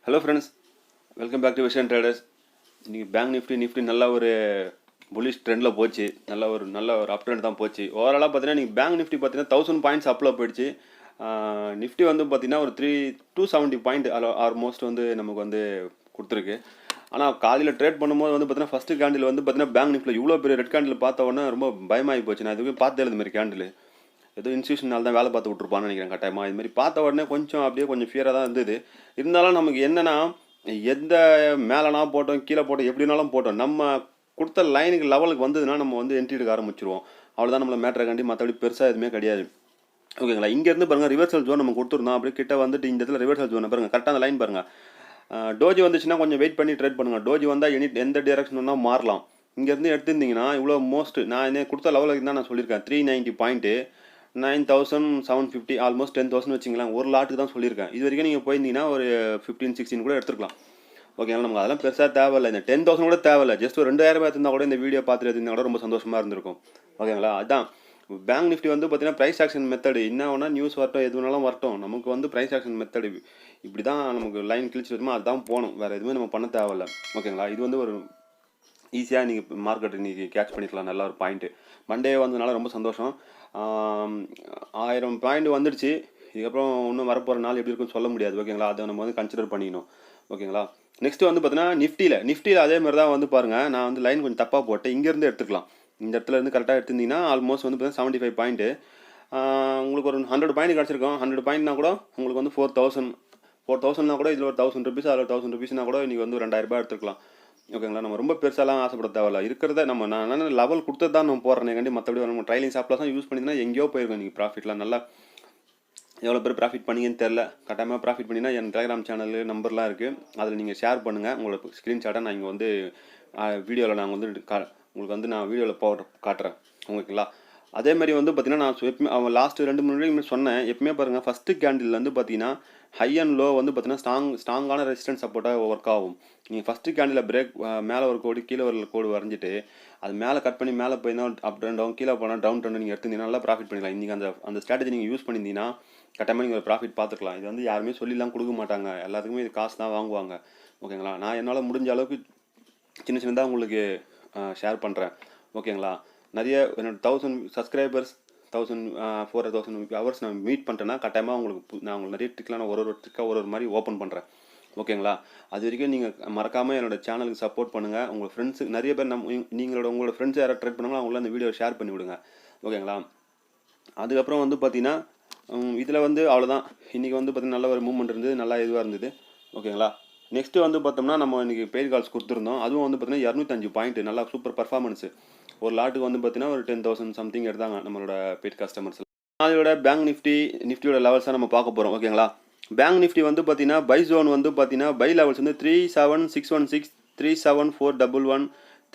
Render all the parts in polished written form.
Hello friends, welcome back to Vision Traders. இன்னைக்கு bank Nifty நல்ல ஒரு புலிஷ் ட்ரெண்டில் போச்சு. நல்ல ஒரு அப் ட்ரெண்ட் தான் போச்சு. ஓவராலாக பார்த்தீங்கன்னா நீங்கள் பேங்க் நிஃப்டி பார்த்தீங்கன்னா 1000 பாயிண்ட்ஸ் அப்பில் போயிடுச்சு. நிஃப்டி வந்து பார்த்தீங்கன்னா ஒரு 270 பாயிண்ட் ஆல்மோஸ்ட் வந்து நமக்கு வந்து கொடுத்துருக்கு. ஆனால் காலையில் ட்ரேட் பண்ணும்போது வந்து பார்த்தீங்கன்னா ஃபஸ்ட்டு கேண்டில் வந்து பார்த்தீங்கன்னா பேங்க் நிஃப்டியில் இவ்வளோ பெரிய ரெட் கேண்டில் பார்த்த உடனே ரொம்ப பயமாகி போச்சு. நான் இதுவே பார்த்தே இந்த மாதிரி கேண்டில் ஏதோ இன்ஸ்டியூஷனால் தான் வேலை பார்த்து விட்ருப்பான்னு நினைக்கிறேன் கட்டாயமாக. இதுமாதிரி பார்த்த உடனே கொஞ்சம் ஃபியராக தான் இருந்தது. இருந்தாலும் நமக்கு என்னென்னா எந்த மேலேனா போட்டோம் கீழே போட்டோம் எப்படினாலும் போட்டோம் நம்ம கொடுத்த லைனுக்கு லெவலுக்கு வந்ததுன்னா நம்ம வந்து என்ட்ரி எடுக்க ஆரம்பிச்சிருவோம். அவ்வளோதான் நம்மளை மேட்ரை காண்டி மற்றபடி பெருசாக எதுவுமே கிடையாது. ஓகேங்களா, இங்கேருந்து பாருங்கள் ரிவர்சல் ஜோன் நம்ம கொடுத்துருந்தோம். அப்படியே கிட்ட வந்துட்டு இந்த இடத்துல ரிவர்சல் ஜோனை பாருங்கள், கரெக்டாக அந்த லைன் பாருங்கள். டோஜி வந்துச்சுன்னா கொஞ்சம் வெயிட் பண்ணி ட்ரேட் பண்ணுங்கள். டோஜி வந்தால் எந்த டேரக்ஷன் வேணால் மாறலாம். இங்கேருந்து எடுத்துருந்தீங்கன்னா இவ்வளோ நான் என்ன கொடுத்த லெவலுக்கு தான் நான் சொல்லியிருக்கேன். 390 பாயிண்ட்டு 9750 ஆல்மோஸ்ட் 10,000 வச்சிங்களேன். ஒரு லாட்டுக்கு தான் சொல்லியிருக்கேன். இது வரைக்கும் நீங்கள் போயிருந்தீங்கன்னா ஒரு 15-16 கூட எடுத்துக்கலாம். ஓகேங்களா, நமக்கு அதெல்லாம் பெருசாக தேவையில்லை. இந்த 10,000 கூட தேவையில்லை. ஜஸ்ட் ஒரு 2000 இருந்தால் கூட இந்த வீடியோ பார்த்துட்டு இருந்தால் கூட ரொம்ப சந்தோஷமாக இருந்திருக்கும். ஓகேங்களா, அதுதான் பேங்க் நிஃப்டி வந்து பார்த்தீங்கன்னா ப்ரைஸ் ஆக்ஷன் மெத்தடு. என்ன வேணால் நியூஸ் வரட்டும் எது வேணாலும் வரட்டும், நமக்கு வந்து ப்ரைஸ் ஆக்ஷன் மெத்தடு இப்படி தான் நமக்கு லைன் கிழிச்சு வருமோ அதுதான் போகணும். வேறு எதுவுமே நம்ம பண்ண தேவையில்லை. ஓகேங்களா, இது வந்து ஒரு ஈஸியாக நீங்கள் மார்க்கெட் இன்றைக்கி கேட்ச் பண்ணிக்கலாம். நல்ல ஒரு பாயிண்ட்டு. மண்டே வந்ததுனால ரொம்ப சந்தோஷம். 1000 பாயிண்ட் வந்துடுச்சு. இதுக்கப்புறம் இன்னும் வரப்போகிற நாள் எப்படி இருக்குன்னு சொல்ல முடியாது. ஓகேங்களா, அதை நம்ம வந்து கன்சிடர் பண்ணிக்கணும். ஓகேங்களா, நெக்ஸ்ட்டு வந்து பார்த்தீங்கன்னா நிஃப்டியில் அதே மாதிரி தான் வந்து பாருங்கள். நான் வந்து லைன் கொஞ்சம் தப்பாக போட்டேன். இங்கேருந்து எடுத்துக்கலாம். இந்த இடத்துல இருந்து கரெக்டாக எடுத்திருந்தீங்கன்னா ஆல்மோஸ்ட் வந்து பார்த்தீங்கன்னா 75 பாயிண்ட்டு. உங்களுக்கு ஒரு 100 பாயிண்ட் கிடச்சிருக்கோம். 100 பாயிண்ட்னா கூட உங்களுக்கு வந்து 4,000 கூட இதில் ஒரு 1000 ருபீஸ் அதில் 1000 ருபீஸ்னா கூட இன்றைக்கி வந்து 2000 ரூபாய் எடுத்துக்கலாம். ஓகேங்களா, நம்ம ரொம்ப பெருசாலாம் ஆசைப்பட தேவையில்ல. இருக்கிறத நான் லெவல் கொடுத்தது தான் நம்ம போடுறேன். மற்றபடி நம்ம ட்ரைலிங் ஷாப்லாம் தான் யூஸ் பண்ணிங்கன்னா எங்கேயோ போயிருக்கோம். நீங்கள் ப்ராஃபிட்லாம் நல்லா எவ்வளோ பேர் ப்ராஃபிட் பண்ணிங்கன்னு தெரில. கட்டாயமாக ப்ராஃபிட் பண்ணிங்கன்னா என் டெலிகிராம் சேனல் நம்பர்லாம் இருக்குது. அதில் நீங்கள் ஷேர் பண்ணுங்கள். உங்களோட ஸ்க்ரீன்ஷாட்டை நான் இங்கே வந்து வீடியோவில் நான் வந்து உங்களுக்கு வந்து நான் வீடியோவில் காட்டுறேன். ஓகேங்களா, அதேமாதிரி வந்து பார்த்தீங்கன்னா நான் எப்பவுமே லாஸ்ட்டு 2-3 நிமிடம் சொன்னேன். எப்பவுமே பாருங்கள் ஃபஸ்ட்டு கேண்டில் வந்து பார்த்தீங்கன்னா ஹை அண்ட் லோ வந்து பார்த்தீங்கன்னா ஸ்ட்ராங்கான ரெசிஸ்டன்ஸ் சப்போர்ட்டாக ஒர்க் ஆகும். நீங்கள் ஃபஸ்ட்டு கேண்டில் பிரேக் மேலே ஒரு கோடு கீழே ஒரு கோடு வரைஞ்சிட்டு அது மேலே கட் பண்ணி மேலே போயிருந்தால் அப் அண்ட் டவுன், கீழே போனால் டவுன் ட்ரெண்ட் நீங்கள் எடுத்துருந்தீங்கன்னா நல்லா ப்ராஃபிட் பண்ணிக்கலாம். இன்றைக்கி அந்த ஸ்ட்ராட்டஜி நீங்கள் யூஸ் பண்ணியிருந்தீங்கன்னா கட்டாயமாக நீங்கள் ப்ராஃபிட் பார்த்துக்கலாம். இது வந்து யாருமே சொல்லிலாம் கொடுக்க மாட்டாங்க. எல்லாத்துக்குமே இது காசு தான் வாங்குவாங்க. ஓகேங்களா, நான் என்னால் முடிஞ்ச அளவுக்கு சின்னதாக உங்களுக்கு ஷேர் பண்ணுறேன். ஓகேங்களா, நிறைய என்னோட 1000 சப்ஸ்கிரைபர்ஸ் 4,000 ஹவர்ஸ் நான் மீட் பண்ணிட்டேன்னா கட்டாயமாக நான் உங்களுக்கு நிறைய ட்ரிக்லாம் நான் ஒரு ட்ரிக்காக ஒரு மாதிரி ஓப்பன் பண்ணுறேன். ஓகேங்களா, அது வரைக்கும் நீங்கள் மறக்காமல் என்னோடய சேனலுக்கு சப்போர்ட் பண்ணுங்கள். உங்கள் ஃப்ரெண்ட்ஸு நிறைய பேர் உங்களோட ஃப்ரெண்ட்ஸ் யாராவது ட்ரை பண்ணுவாங்களோ அவங்கள அந்த வீடியோ ஷேர் பண்ணி விடுங்க. ஓகேங்களா, அதுக்கப்புறம் வந்து பார்த்தீங்கன்னா இதில் வந்து அவ்வளோதான். இன்றைக்கி வந்து பார்த்தீங்கன்னா நல்ல ஒரு மூவ்மெண்ட் இருந்தது, நல்லா இதுவாக இருந்தது. ஓகேங்களா, நெக்ஸ்ட்டு வந்து பார்த்தோம்னா நம்ம இன்றைக்கி பெய்ட் கால்ஸ் கொடுத்துருந்தோம். அதுவும் வந்து பார்த்தீங்கன்னா 205 பாயிண்ட் நல்லா சூப்பர் பர்ஃபார்மன்ஸு. ஒரு லாட்டுக்கு வந்து பார்த்தீங்கன்னா ஒரு 10,000 சம்திங் எடுத்தாங்க நம்மளோட பெய்ட் கஸ்டமர்ஸ். அதோட பேங்க் நிஃப்டியோட லெவல்ஸாக நம்ம பார்க்க போகிறோம். ஓகேங்களா, பேங்க் நிஃப்டி வந்து பார்த்தீங்கன்னா பை ஜோன் வந்து பார்த்தீங்கன்னா பை லெவல்ஸ் வந்து 37,616, 37,411,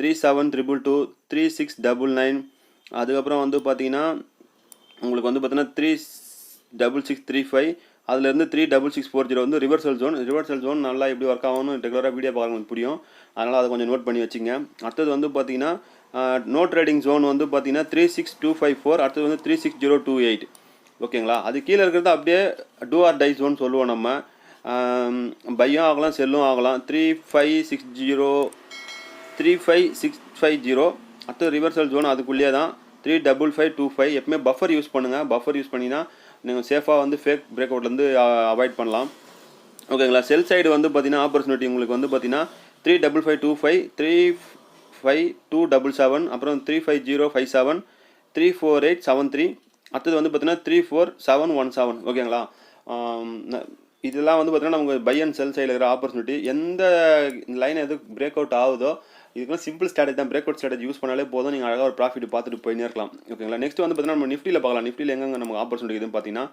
37,222, 36,99. அதுக்கப்புறம் வந்து பார்த்தீங்கன்னா உங்களுக்கு வந்து பார்த்தீங்கன்னா 3,6635, அதுலேருந்து 3,6640 வந்து ரிவர்சல் ஜோன் நல்லா எப்படி ஒர்க் ஆகும்னு ரெகுலராக வீடியோ பார்க்க புரியும். அதனால் அதை கொஞ்சம் நோட் பண்ணி வச்சுங்க. அடுத்தது வந்து பார்த்தீங்கன்னா நோ ட்ரேடிங் ஜோன் வந்து பார்த்தீங்கன்னா 3,6254, அடுத்தது வந்து 3,6028. ஓகேங்களா, அது கீழே இருக்கிறது அப்படியே டூ ஆர் டை ஜோன் சொல்லுவோம் நம்ம. பையும் ஆகலாம் செல்லும் ஆகலாம். 3,5650. அடுத்தது ரிவர்சல் ஜோன் அதுக்குள்ளேயே தான் 3,5525. எப்பவுமே பஃபர் யூஸ் பண்ணுங்கள். பஃபர் யூஸ் பண்ணிங்கன்னா நீங்கள் சேஃபாக வந்து ஃபேக் பிரேக் அவுட்லேருந்து அவாய்ட் பண்ணலாம். ஓகேங்களா, செல் சைடு வந்து பார்த்தீங்கன்னா ஆப்பர்ச்சுனிட்டி உங்களுக்கு வந்து பார்த்தீங்கன்னா 3,5525, 3,5277, அப்புறம் 3,5057, 3,4873. அடுத்தது வந்து பார்த்தீங்கன்னா 3,4717. ஓகேங்களா, இதெல்லாம் வந்து பார்த்தீங்கன்னா நமக்கு பை அண்ட் செல் சைடில் இருக்கிற ஆப்பர்ச்சுனிட்டி. எந்த லைன் எது பிரேக் அவுட் ஆகுதோ இதுக்கெல்லாம் சிம்பிள் ஸ்ட்ராட்டஜி தான். பிரேக் அவுட் ஸ்ட்ராட்டஜி யூஸ் பண்ணாலே போதும், நீங்கள் அழகாக ஒரு ப்ராஃபிட் பார்த்துட்டு போயினே இருக்கலாம். ஓகேங்களா, நெக்ஸ்ட் வந்து பார்த்தீங்கன்னா நம்ம நிஃப்டியில் பார்க்கலாம். நிஃப்டியில் எங்கே நமக்கு ஆப்பர்ச்சுனிட்டி இதுன்னு பார்த்தீங்கன்னா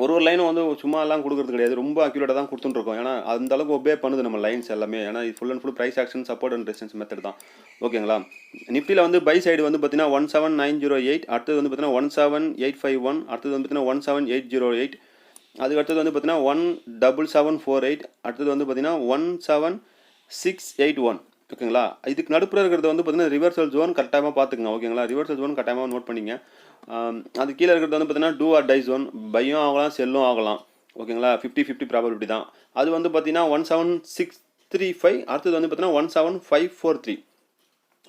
ஒரு லைனும் வந்து சும்மாலாம் கொடுக்குறது கிடையாது, ரொம்ப அக்யூரேட்டாக தான் கொடுத்துட்டுருக்கோம். ஏன்னா அந்த அளவுக்கு ஒபே பண்ணுது நம்ம லைன்ஸ் எல்லாமே. ஏன்னா இது full and full price action support and resistance method தான். ஓகேங்களா, நிஃப்டியில் வந்து பை சைடு வந்து பார்த்தீங்கன்னா 17,908, அடுத்தது வந்து பார்த்தீங்கன்னா 17,851, அடுத்தது வந்து பார்த்தீங்கன்னா 17,808, அதுக்கு அடுத்தது வந்து பார்த்தீங்கன்னா 17,748, அடுத்தது வந்து பார்த்தீங்கன்னா 17,681. ஓகேங்களா, இதுக்கு நடுப்புற இருக்கிறது வந்து பார்த்தீங்கன்னா ரிவர்சல் ஜோன் கரெக்டாக பார்த்துக்குங்க. ஓகேங்களா, ரிவர்சல் ஜோன் கரெக்டாக நோட் பண்ணிங்க. அது கீழே இருக்கிறது வந்து பார்த்தீங்கன்னா டூ ஆர் டை ஜோன். பையும் ஆகலாம் செல்லும் ஆகலாம். ஓகேங்களா 50-50 ப்ராபபிலிட்டி தான். அது வந்து பார்த்தீங்கன்னா 17635, அடுத்தது வந்து பார்த்தீங்கன்னா 17543.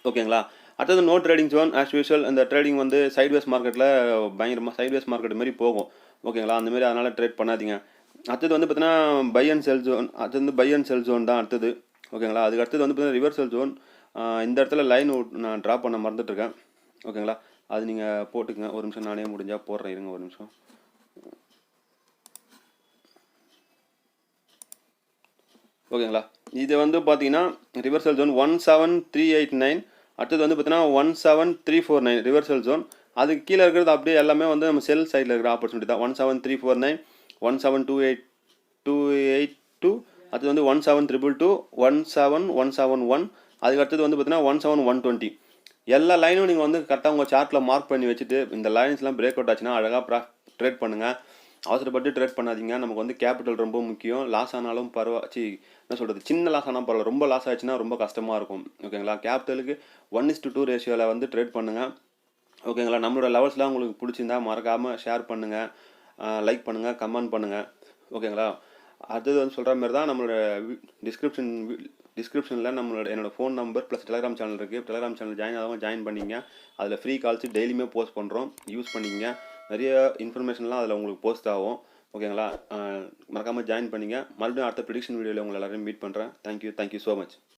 ஓகேங்களா. அடுத்தது no trading zone as usual. இந்த ட்ரேடிங் வந்து சைட்வேஸ் மார்க்கெட்டில் பயங்கரமாக சைட்வேஸ் மார்க்கெட் மாதிரி போகும். ஓகேங்களா, அந்த மாதிரி அதனால் ட்ரேட் பண்ணாதீங்க. அடுத்தது வந்து பார்த்தீங்கன்னா பை அண்ட் செல் ஜோன். அடுத்தது வந்து பை அண்ட் செல் ஜோன் தான் அடுத்தது. ஓகேங்களா, அதுக்கு அடுத்தது வந்து பார்த்தீங்கன்னா ரிவர்சல் ஜோன். இந்த இடத்துல லைன் நான் ட்ரா பண்ண மறந்துட்டுருக்கேன். ஓகேங்களா, அது நீங்கள் போட்டுக்கங்க. ஒரு நிமிஷம், நானே முடிஞ்சால் போடுறேன், இருங்க ஒரு நிமிஷம். ஓகேங்களா, இது வந்து பார்த்தீங்கன்னா ரிவர்சல் ஜோன் 17389. அடுத்தது வந்து பார்த்தீங்கன்னா 17349 ரிவர்சல் ஜோன். அதுக்கு கீழே இருக்கிறது அப்படியே எல்லாமே வந்து நம்ம செல் சைடில் இருக்கிற ஆப்பர்ச்சுனிட்டி தான். 17349, 17282, அது வந்து 17222, 17171. அதுக்கு அடுத்தது வந்து பார்த்தீங்கன்னா 17120. எல்லா லைனும் நீங்கள் வந்து கரெக்டாக உங்கள் சார்ட்டில் மார்க் பண்ணி வச்சுட்டு இந்த லைன்ஸ்லாம் பிரேக் அவுட் ஆச்சுன்னா அழகாக ட்ரேட் பண்ணுங்கள். அவசரப்பட்டு ட்ரேட் பண்ணாதீங்க. நமக்கு வந்து கேபிட்டல் ரொம்ப முக்கியம். லாஸ் ஆனாலும் என்ன சொல்கிறது, சின்ன லாஸ் ஆனால் பரவாயில்ல, ரொம்ப லாஸ் ஆச்சுன்னா ரொம்ப கஷ்டமாக இருக்கும். ஓகேங்களா, கேபிட்டலுக்கு 1:2 ரேஷியோவில் வந்து ட்ரேட் பண்ணுங்கள். ஓகேங்களா, நம்மளோட லெவல்ஸ்லாம் உங்களுக்கு பிடிச்சிருந்தா மறக்காமல் ஷேர் பண்ணுங்கள், லைக் பண்ணுங்கள், கமெண்ட் பண்ணுங்கள். ஓகேங்களா, அடுத்தது வந்து சொல்கிற மாதிரி தான் நம்மளோட டிஸ்கிரிப்ஷனில் என்னோடய phone number plus Telegram channel இருக்குது. டெலிகிராம் சேனல் ஜாயின் பண்ணிங்க. அதில் ஃப்ரீ கால்ஸ் டெய்லியுமே போஸ்ட் பண்ணுறோம், யூஸ் பண்ணிங்க. நிறைய இன்ஃபர்மேஷன்லாம் அதில் உங்களுக்கு போஸ்ட் ஆகும். ஓகேங்களா, மறக்காமல் ஜாயின் பண்ணிங்க. மறுபடியும் அடுத்த ப்ரெடிக்ஷன் வீடியோவில் உங்களை எல்லாரையும் மீட் பண்ணுறேன். Thank you so much.